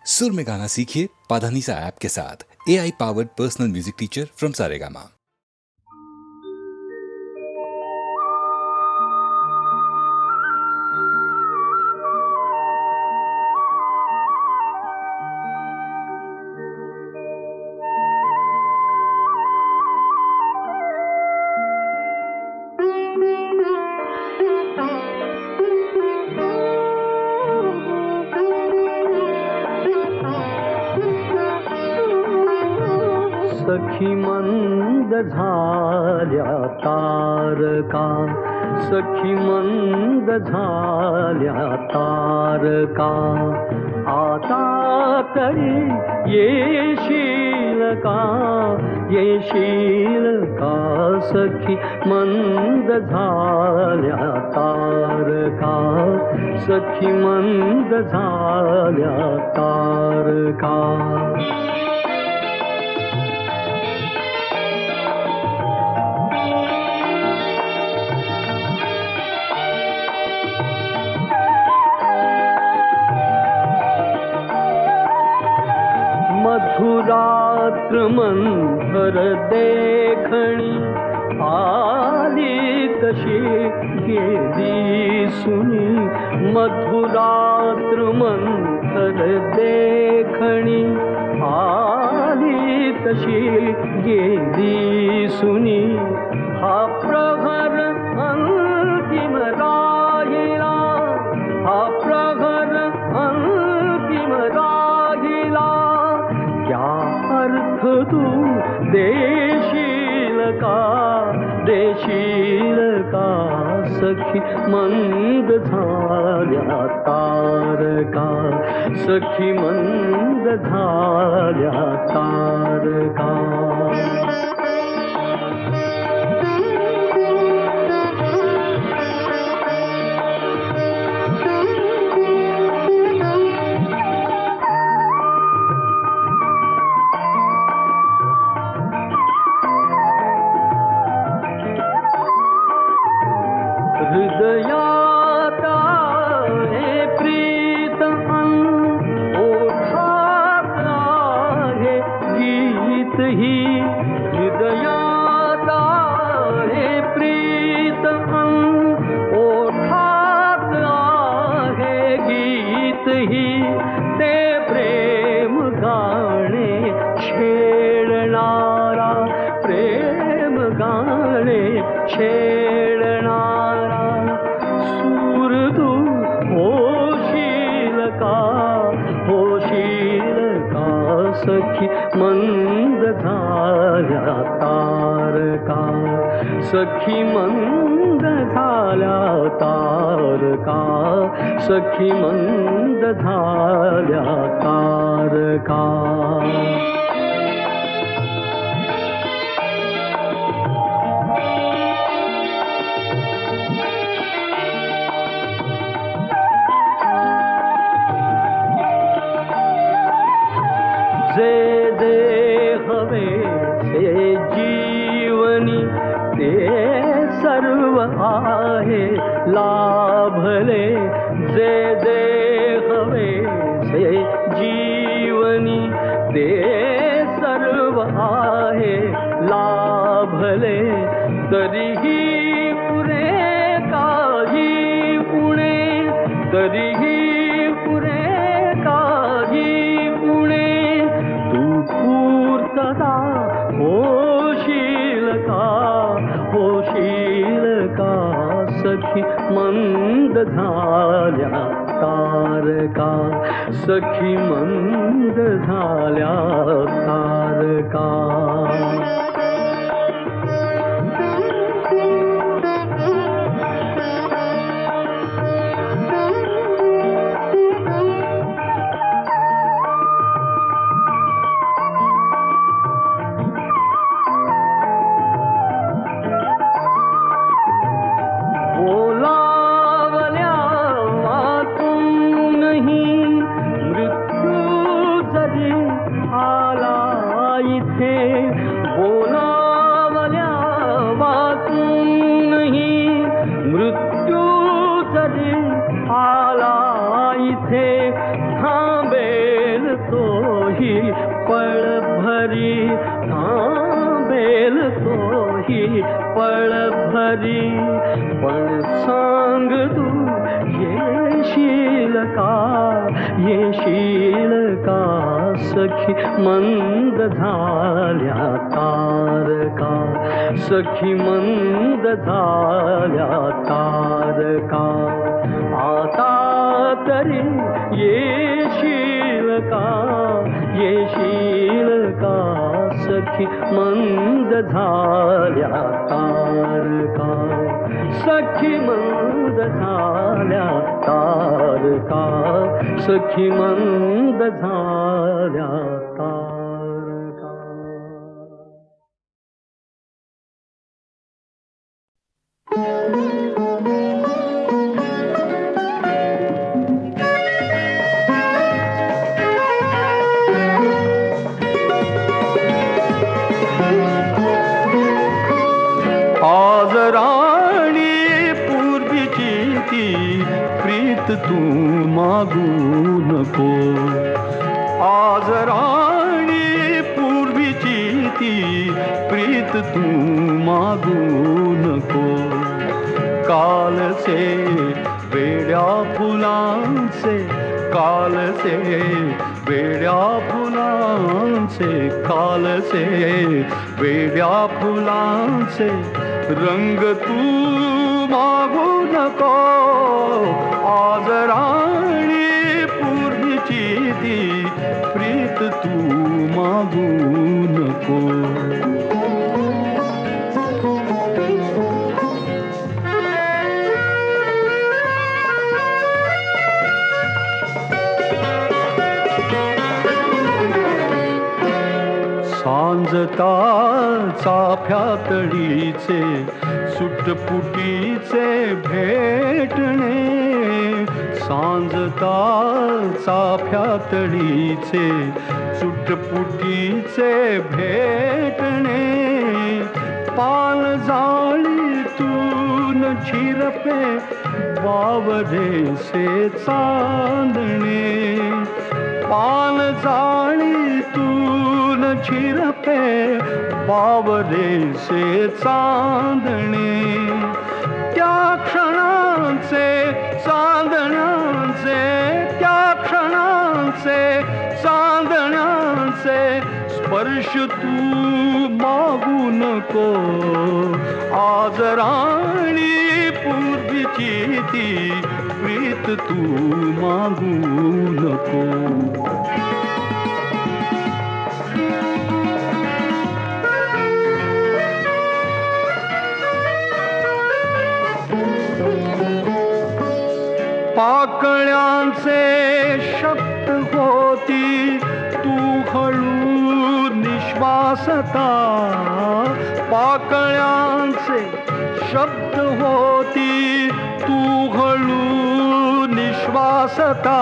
सुर में गाना सीखिए पाधानीसा ऐप के साथ। AI powered personal music teacher from Saregama. सखी मंद झाल्या तारका, सखी मंद झाल्या तारका, आता तरी येशील का, येशील का, सखी मंद झाल्या तारका, सखी मंद झाल्या तारका. मधुरात्र मंथर देखणी, आली तशी गेली सुनी. मधुरात्र मंथर देखणी, आली तशी गेली सुनी. हा प्रहर अंतिम राहिला, हा प्रहर अंतिम राहिला, क्या अर्थ तू देशील का, देशील का, सखी मंद झाल्या तारका, सखी मंद झाल्या तारका. हृदयात आहे प्रीत अन ओठात आहे गीत ही. हृदयात आहे प्रीत अन ओठात आहे गीत ही. ते प्रेम गाणे छेडणारा, प्रेम गाणे छेडणारा, सूर तू होशील का, होशील का, सखी मंद झाल्या तारका, सखी मंद झाल्या तारका, सखी मंद झाल्या तारका. जे जे हवे से जीवनी, ते सर्व आहे लाभले. जे जे हवे से जीवनी, ते सर्व आहे लाभले. तरीही पुरे काही उणे, तरीही पुरे काही उणे, पूर्तता होशील का, होशील का, सखी मंद झाल्या तारका, सखी मंद झाल्या तारका. तोही पळ भरी थांबेल तोही पळ भरी पण सांग तू येशील का सखी मंद झाल्या तारका सखी मंद झाल्या तारका आता तरी येशील का सखी मंद झाल्या तारका सखी मंद झाल्या तारका सखी मंद झाल्या तारका. आज राणी पूर्वीची ती प्रीत तू मागू नको आज राणी पूर्वीची ती प्रीत तू मागू नको कालचे वेड्या फुलांचे कालचे वेड्या फुलांचे कालचे वेड्या फुलांचे रंग तू मागू नको आज राणी पूर्वीची ती प्रीत तू मागू नको. सांजता चाफ्यातळीचे सुटपुटीचे भेटणे सांजता चाफ्यातळीचे सुटपुटीचे भेटणे पान जाळीतून झिरपे वावरेसे चांदणे पान जाळीतून झिरपे बावरेसे चांदणे त्या क्षणांचे चांदण्यांचे त्या क्षणांचे चांदण्यांचे स्पर्श तू मागू नको आज राणी पूर्वीची ती प्रीत तू मागू नको. पाकळ्यांचे शब्द होती तू हळू निश्वासता पाकळ्यांचे शब्द होती तू हळू निश्वासता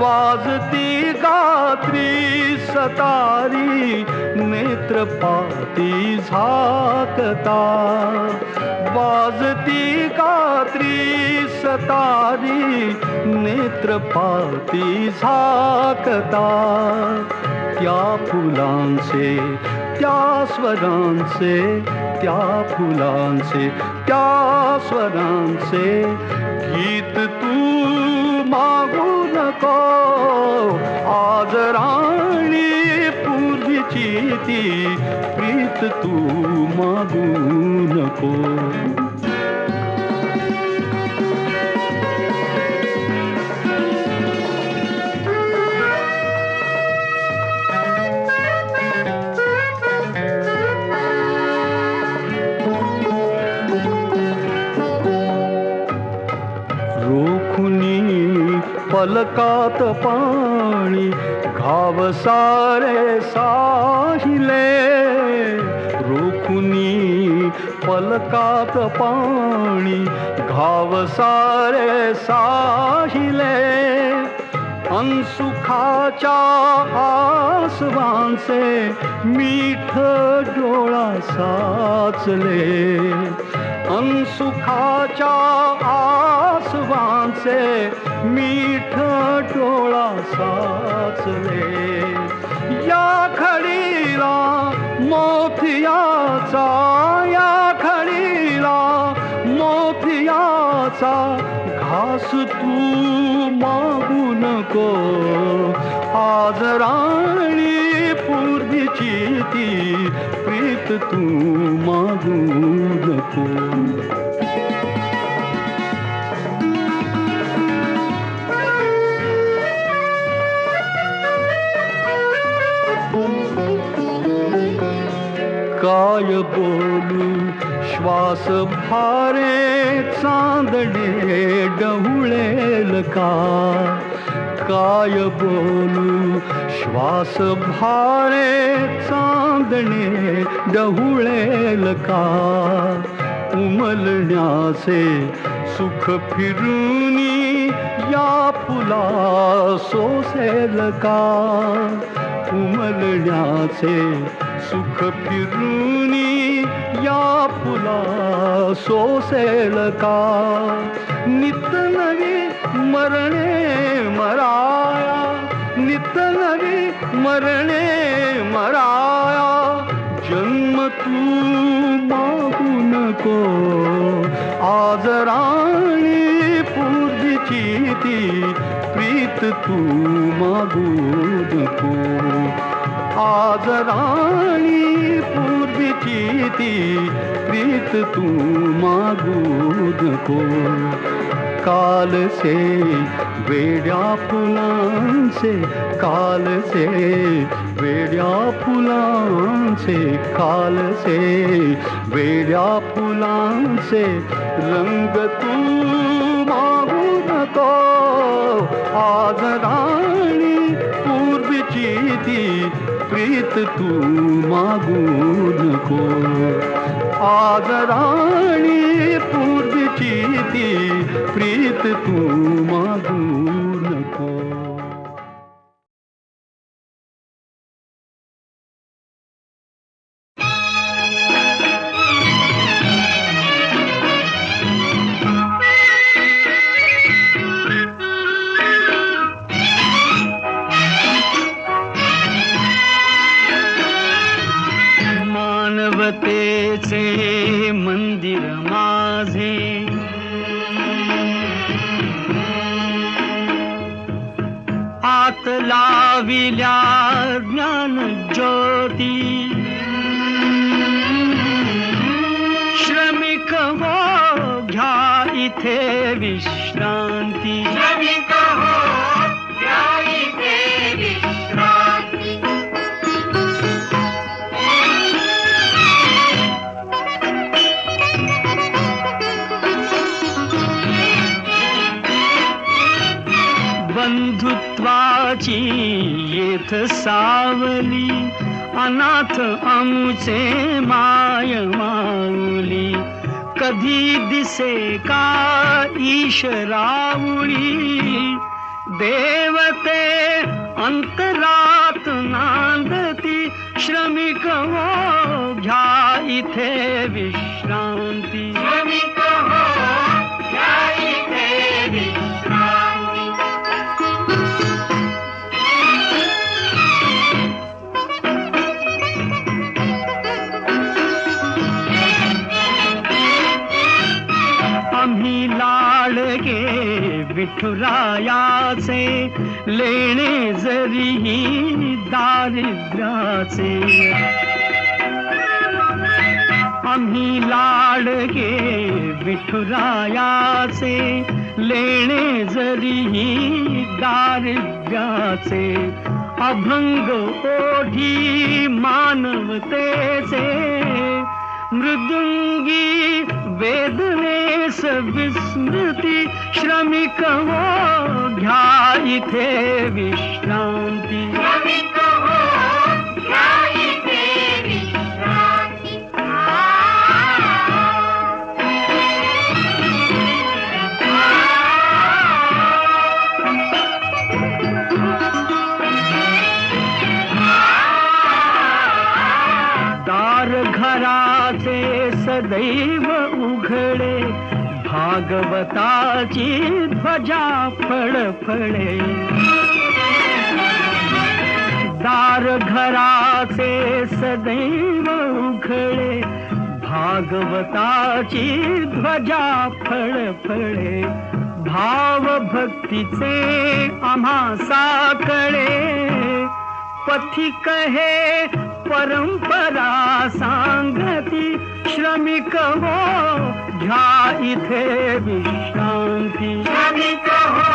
वाजती गात्री सतारी नेत्रपाती झाकता वाजती गात्री सतारी नेत्रपाती झाकता त्या फुलांचे त्या स्वरांचे त्या फुलांचे त्या स्वरांचे गीत तू मागू नको आज राणी पूर्वीची ती प्रीत तू मागू नको. पलकात पाणी घाव सारे साहिले रोखुनी पलकात पाणी घाव सारे साहिले अनसुखाच्या आसवांचे मीठ डोळा साचले अनसुखाच्या आसवांचे मीठ डोळा साचले मोतियाचा या खडीला मोतियाचा घास तू मागू नको आज राणी पूर्वीची ती प्रीत तू मागू नको. काय बोलू श्वास भारे चांदणे डहुळेल का. काय बोलू श्वास भारे चांदणे डहुळेल का. उमलण्याचे सुख फिरूनी या फुला सोसेल का. उमलण्याचे सुख फिरूनी या फुला सोसेल का. नित नवी मरणे मराया नित नवी मरणे मराया. जन्म तू मागू नको आज राणी पूर्वीची ती प्रीत तू मागू नको. आज राणी पूर्वीची ती प्रीत तू मागू नको. काल से वेड्या फुलांचे काल से वेड्या फुलांचे काल से वेड्या फुलांचे रंग तू मागू नको. आज राणी पूर्वीची ती प्रीत तू मागू नको. आज राणी पूर्वीची ती प्रीत तू मागू नको. मानवतेचे मंदिर माझे आत लाविल्या ज्ञान ज्योती. श्रमिक हो घ्या इथे विश्रांती. श्रमिक हो घ्या इथे विश्रांती. बंधुत्वाची येथ सावली अनाथ आमुचे माय माऊली. कधी दिसे का ईशरावळी देवते अंतरात नांदती. श्रमिक हो घ्या इथे विश्रांती. श्रमिक हो घ्या इथे विश्रांती. आम्ही लाडके विठुरायाचे लेणे जरीही दारिद्र्याचे. आम्ही लाडके विठुरायाचे लेणे जरीही दारिद्र्याचे. अभंग ओढी मानवतेचे मृदुंगी वेदनेस विस्मृती. श्रमिक हो घ्या इथे विश्रांती. श्रमिक हो घ्या इथे विश्रांती. दार घराचे सदैव उघडे भागवताची ध्वजा फडफडे. दार दार घराचे सदैव उघडे, भागवताची ध्वजा फळफळे, भाव भक्तीचे आम्हा साकळे. पथिक हे परंपरा सांगती, श्रमिक हो घ्या इथे विश्रांती. श्रमिक हो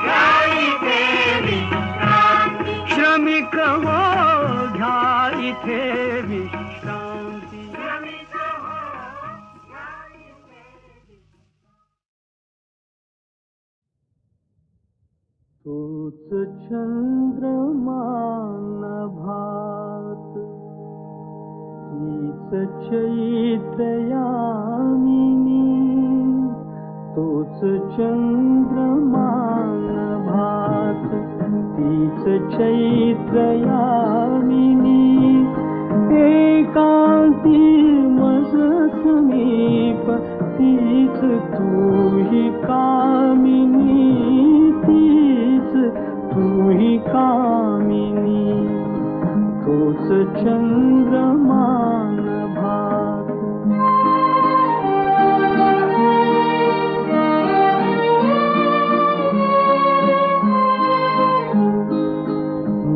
घ्या इथे विश्रांती. श्रमिक हो घ्या इथे विश्रांती. तोच चंद्रमा नभात, तीच चैत्र यामिनी. तोच चंद्रमा नभात, तीच चैत्र यामिनी. एकांती मज समीप, तीच तूही कामिनी. तूही कामिनी. तोच चंद्रमा नभात.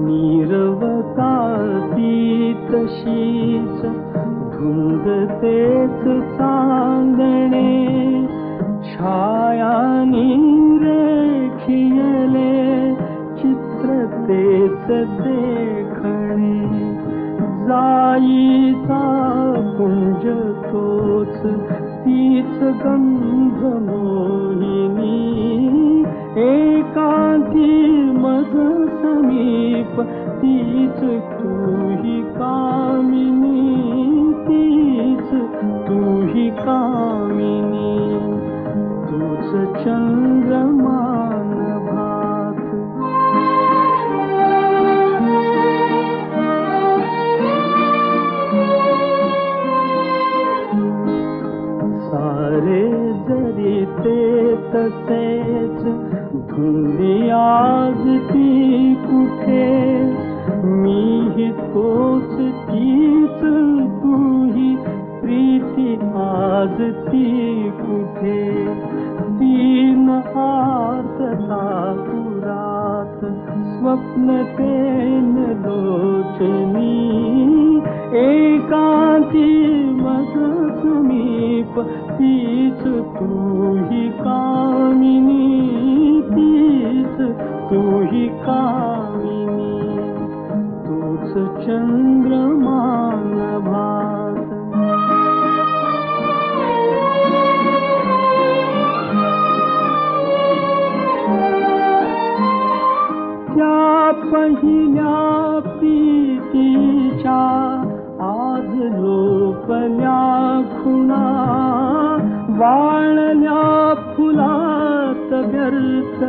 नीरवताती तशीच धुंद तेच चांदणे, छाया रेखियले चित्र तेच देखणे. जाईचा कुंज तोच, तीच गंध मोहिनी. एकांती मज समीप, तीच तूही कामिनी. तीच तूही कामिनी. तूच चंद्रमा नभात. सारे जरी ते तसेच, धुंदी आज ती कुठे. मीही तोच तीच तूही, प्रीती आज ती कुठे. तीन आर्तता पुरात, स्वप्न तेन लोचनी. एकांती मज समीप, तीच तूही कामिनी. तीच तूही कामिनी. तूच चंद्रमा नभात. त्या पहिल्या प्रीतीच्या आज लोपल्या खुणा. वाळल्या फुलात व्यर्थ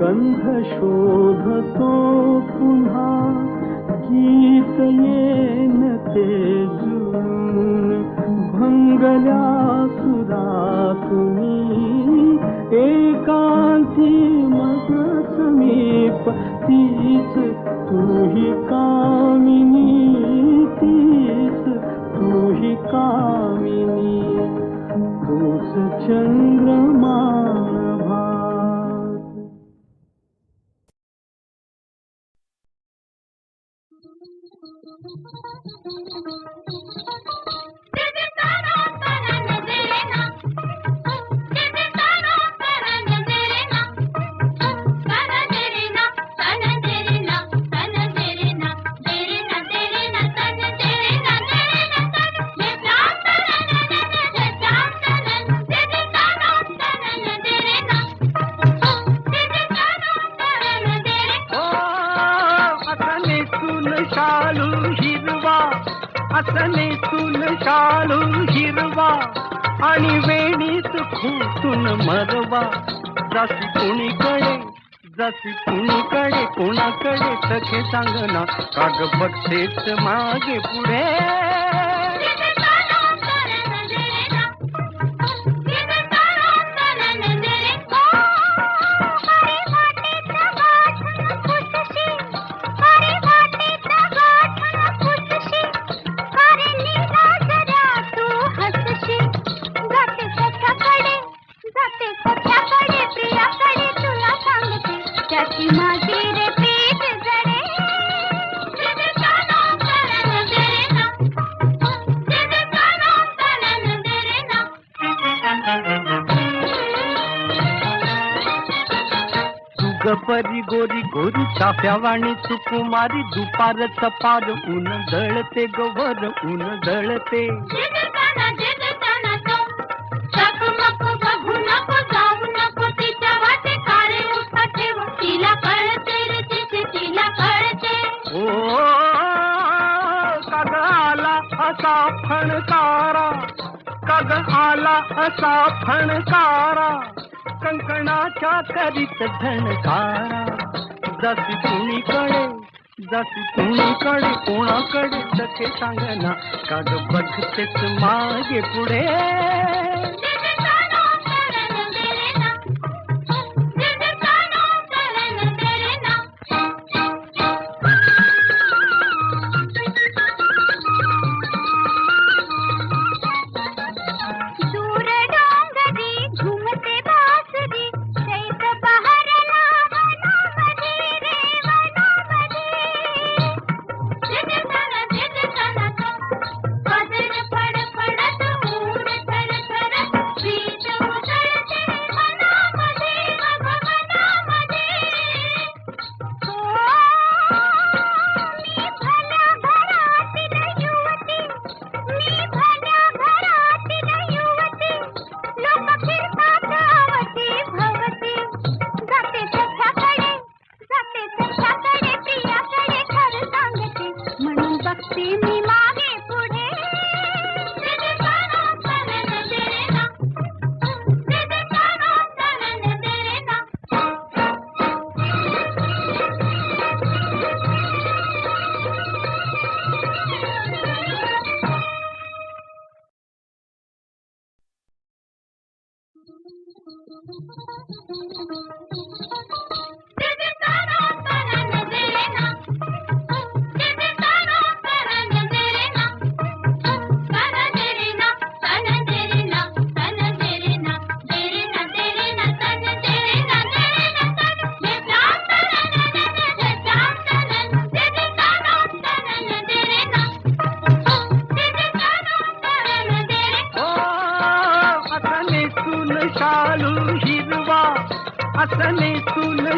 गंध शोधतो पुन्हा. गीत येन ते जुळून भंगल्या सुरातुनी. एकांती मज समीप, तीच तूही कामिनी. तीच तूही कामिनी. तूच चंद्रमा नभात. असने तुल शालू हिरवा, आणि वेणीत फुटून मरवा. जशी कुणीकडे, जशी कुणीकडे, कोणाकडे सखे सांगना. काग बघतेच मागे पुढे. हरी वाटेत सुगपरी गोरी गोरी चाफ्यावाणी सुकुमारी दुपारच पार ऊन जळते गवर ऊन जळते ओ काग आला असा फणकारा काग आला असा फणकारा कंकणाच्या करीत झणकारा जशी कुणीकडे कोणाकडे सखे सांगना काग बघतेच मागे पुढे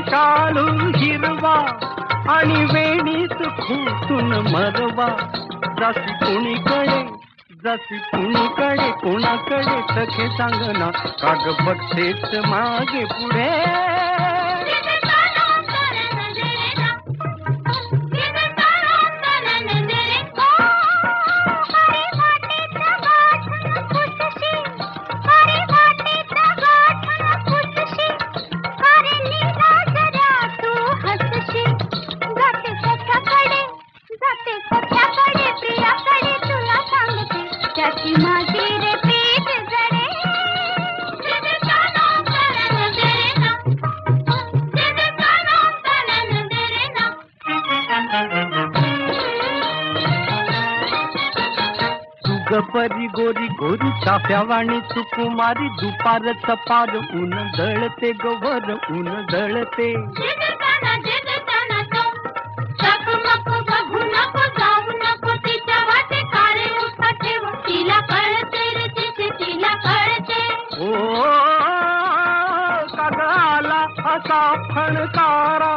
शालू हिरवा आणि वेणीत खूतून मरवा जशी कुणीकडे कोणाकडे सखे सांगना काग बघतेच मागे पुढे सुगपरी गोरी गोरी चाफ्यावाणी सुकुमारी दुपारच पार ऊन जळते गवर ऊन जळते ओ काग आला असा फणकारा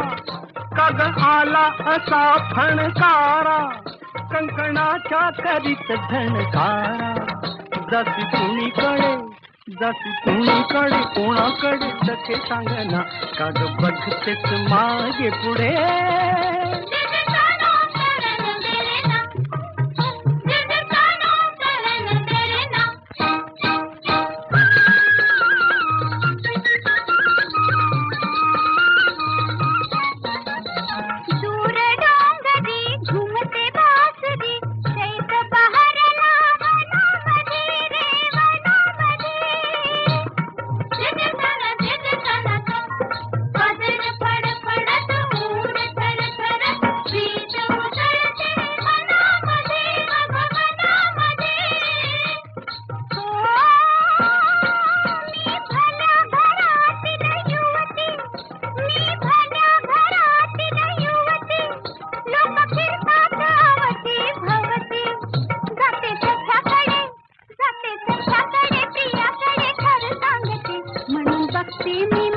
काग आला असा फणकारा कंकणाच्या करीत झणकारा जशी कुणीकडे कोणाकडे सखे सांगना काग बघतेच मागे पुढे बघते मी